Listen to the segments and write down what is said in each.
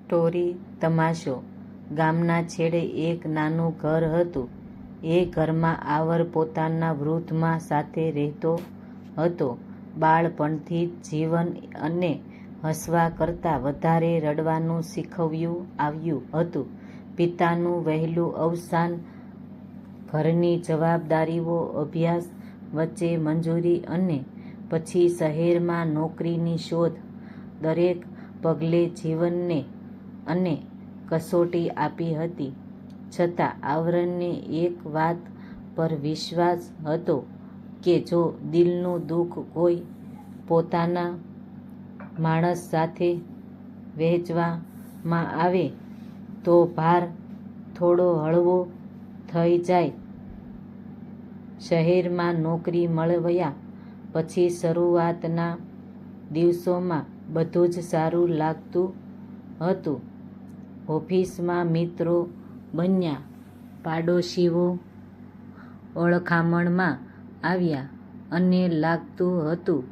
Story તમાશો. ગામના છેડે એક નાનું ઘર હતું. એ ઘરમાં આવર પોતાના વૃદ્ધ મા સાથે રહેતો હતો. બાળપણથી જ જીવન અને હસવા કરતાં વધારે રડવાનું શીખવ્યું આવ્યું હતું. પિતાનું વહેલું અવસાન, ઘરની જવાબદારીઓ, અભ્યાસ વચ્ચે મંજૂરી અને પછી શહેરમાં નોકરીની શોધ, દરેક પગલે જીવનને અને કસોટી આપી હતી. છતાં આવરને એક વાત પર વિશ્વાસ હતો કે જો દિલનું દુઃખ કોઈ પોતાના માણસ સાથે વહેંચવામાં આવે તો ભાર થોડો હળવો થઈ જાય. શહેરમાં નોકરી મળવ્યા પછી શરૂઆતના દિવસોમાં બધું જ સારું લાગતું હતું. ઓફિસમાં મિત્રો બન્યા, પાડોશીઓ ઓળખામણમાં આવ્યા અને લાગતું હતું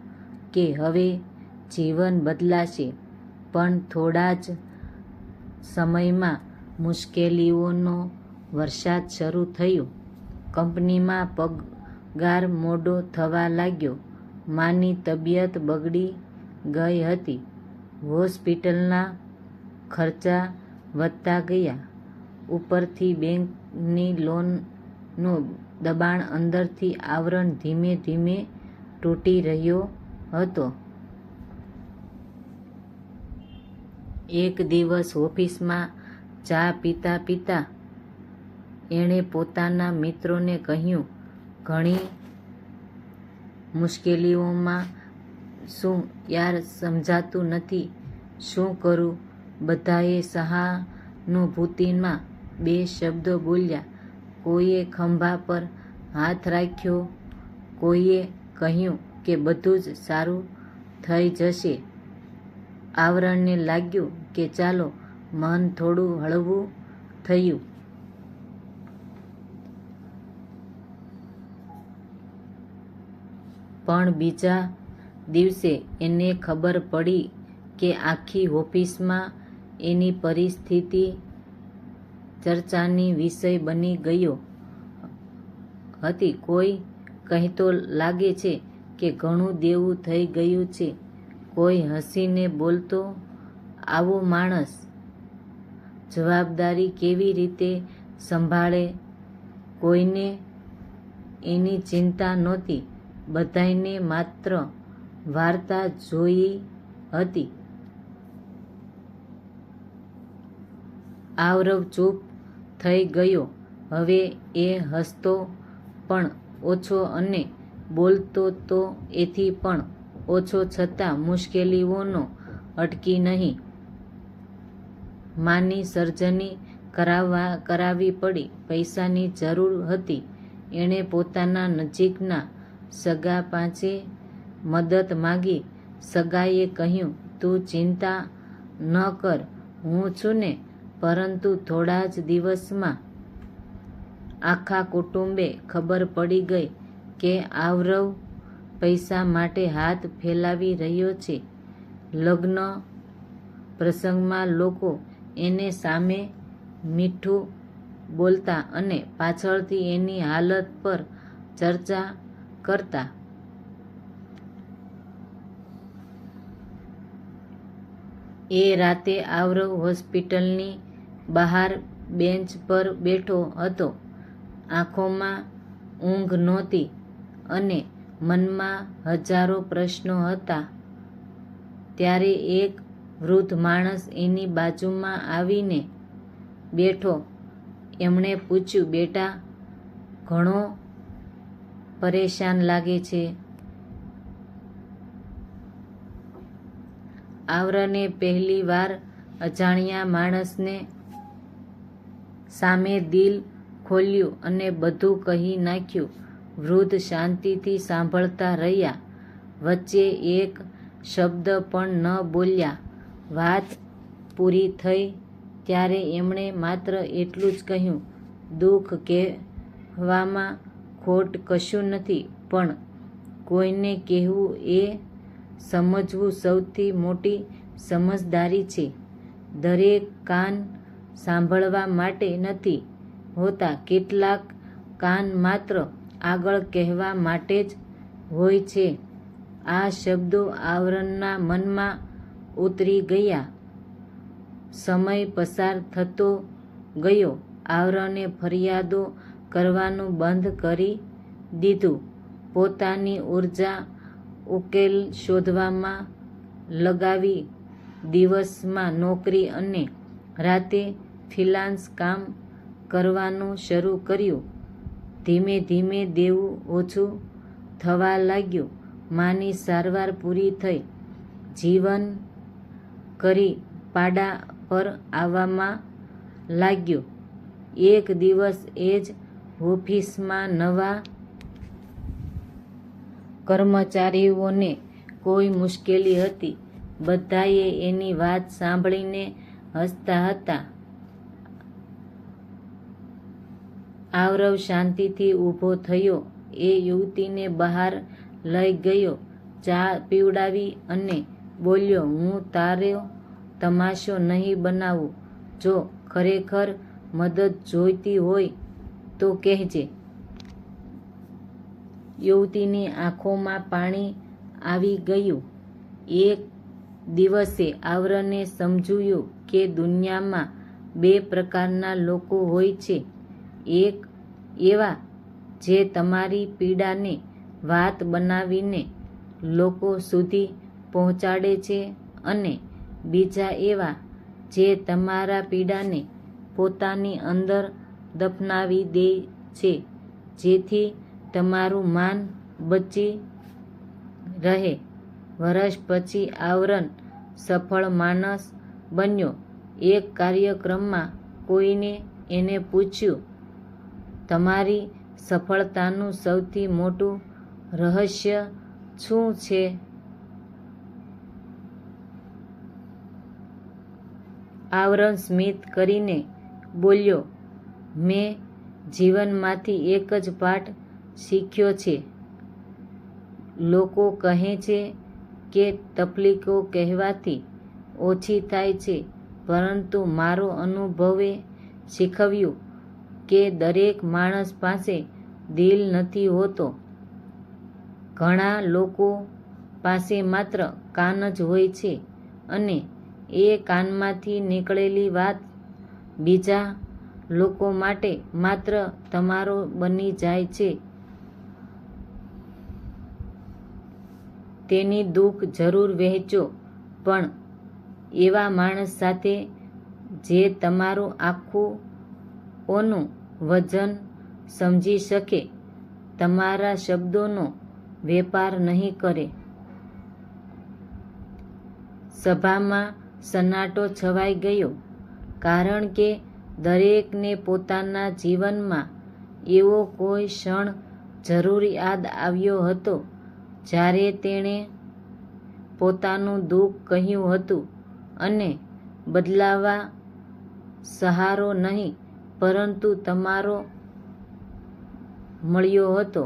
કે હવે જીવન બદલાશે. પણ થોડા જ સમયમાં મુશ્કેલીઓનો વરસાદ શરૂ થયો. કંપનીમાં પગાર મોડો થવા લાગ્યો, માની તબિયત બગડી ગઈ હતી, હોસ્પિટલના ખર્ચા વધતા ગયા, ઉપરથી બેંકની લોનનું દબાણ. અંદરથી આવરણ ધીમે ધીમે તૂટી રહ્યો હતો. એક દિવસ ઓફિસમાં ચા પીતા પીતા એણે પોતાના મિત્રોને કહ્યું, ઘણી મુશ્કેલીઓમાં શું યાર સમજાતું નથી, શું કરું? બધાએ સહાનુભૂતિમાં બે શબ્દો બોલ્યા. કોઈએ ખભા પર હાથ રાખ્યો, કોઈએ કહ્યું કે બધું જ સારું થઈ જશે. આવરણને લાગ્યું કે ચાલો, મન થોડું હળવું થયું. પણ બીજા દિવસે એને ખબર પડી કે આખી ઓફિસમાં એની પરિસ્થિતિ ચર્ચાની વિષય બની ગયો હતી. કોઈ કહેતો લાગે છે કે ઘણું દેવું થઈ ગયું છે, કોઈ હસીને બોલતો, આવો માણસ જવાબદારી કેવી રીતે સંભાળે? કોઈને એની ચિંતા નહોતી, બધાયને માત્ર વાર્તા જોઈ હતી. આવરવ ચૂપ થઈ ગયો. હવે એ હસતો પણ ઓછો અને બોલતો તો એથી પણ ઓછો. છતાં મુશ્કેલીઓનો અટકી નહીં. માની સર્જરી કરાવવી પડી, પૈસાની જરૂર હતી. એણે પોતાના નજીકના સગા પાસે મદદ માંગી. સગાએ કહ્યું, તું ચિંતા ન કર, હું છું ને. પરંતુ થોડા જ દિવસમાં આખા કુટુંબે ખબર પડી ગઈ કે આવરવ પૈસા માટે હાથ ફેલાવી રહ્યો છે. લગ્ન પ્રસંગમાં લોકો એની સામે મીઠું બોલતા અને પાછળથી એની હાલત પર ચર્ચા કરતા. એ રાતે આવરવ હોસ્પિટલની બહાર બેન્ચ પર બેઠો હતો. આંખોમાં ઊંઘ નહોતી અને મનમાં હજારો પ્રશ્નો હતા. ત્યારે એક વૃદ્ધ માણસ એની બાજુમાં આવીને બેઠો. એમણે પૂછ્યું, બેટા, ઘણો પરેશાન લાગે છે? આવરને પહેલી વાર અજાણ્યા માણસને સામે દિલ ખોલ્યું અને બધું કહી નાખ્યું. વૃદ્ધ શાંતિથી સાંભળતા રહ્યા, વચ્ચે એક શબ્દ પણ ન બોલ્યા. વાત પૂરી થઈ ત્યારે એમણે માત્ર એટલું જ કહ્યું, દુઃખ કહેવામાં ખોટ કશું નથી, પણ કોઈને કહેવું એ સમજવું સૌથી મોટી સમજદારી છે. દરેક કાન સાંભળવા માટે નથી હોતા. કેટલાક કાન માત્ર આગળ કહેવા માટે જ હોય છે. આ શબ્દો આવરણના મનમાં ઉતરી ગયા. સમય પસાર થતો ગયો. આવરણે ફરિયાદો કરવાનું બંધ કરી દીધું. પોતાની ઊર્જા ઉકેલ શોધવામાં લગાવી. દિવસમાં નોકરી અને રાતે ફ્રીલાન્સ કામ કરવાનું શરૂ કર્યું. ધીમે ધીમે દેવું ઓછું થવા લાગ્યું. માની સારવાર પૂરી થઈ. જીવન કરી પાડા પર આવવામાં લાગ્યું. એક દિવસ એ જ ઓફિસમાં નવા કર્મચારીઓને કોઈ મુશ્કેલી હતી. બધાએ એની વાત સાંભળીને હસતા હતા. આવરવ શાંતિથી ઊભો થયો. એ યુવતીને બહાર લઈ ગયો. ચા પીવડાવી અને બોલ્યો, હું તારો તમાશો નહીં બનાવું. જો ખરેખર મદદ જોઈતી હોય તો કહેજે. યુવતીની આંખોમાં પાણી આવી ગયું. એક દિવસે આવરણે સમજ્યું કે દુનિયામાં બે પ્રકારના લોકો હોય છે. એક એવા જે તમારી પીડાને વાત બનાવીને લોકો સુધી પહોંચાડે છે અને બીજા એવા જે તમારા પીડાને પોતાની અંદર દફનાવી દે છે જેથી તમારું માન બચી રહે. વર્ષ પછી આવરણ સફળ માણસ બન્યો. એક કાર્યક્રમમાં કોઈને એને પૂછ્યું, તમારી સફળતાનું સૌથી મોટું રહસ્ય શું છે? આવરણ સ્મિત કરીને બોલ્યો, મેં જીવનમાંથી એક જ પાઠ શીખ્યો છે. લોકો કહે છે કે તકલીફો કહેવાથી ઓછી થાય છે, પરંતુ મારો અનુભવે શીખવ્યું કે દરેક માણસ પાસે દિલ નથી હોતો. ઘણા લોકો પાસે માત્ર કાન જ હોય છે અને એ કાનમાંથી નીકળેલી વાત બીજા લોકો માટે માત્ર તમારો બની જાય છે. તેની દુઃખ જરૂર વહેંચો, પણ એવા માણસ સાથે જે તમારું આખું ઓનું વજન સમજી શકે, તમારા શબ્દોનો વેપાર નહીં કરે. સભામાં સન્નાટો છવાઈ ગયો, કારણ કે દરેકને પોતાના જીવનમાં એવો કોઈ ક્ષણ જરૂર યાદ આવ્યો હતો જ્યારે તેણે પોતાનું દુઃખ કહ્યું હતું અને બદલાવા સહારો નહીં પરંતુ તમારો મળ્યો હતો.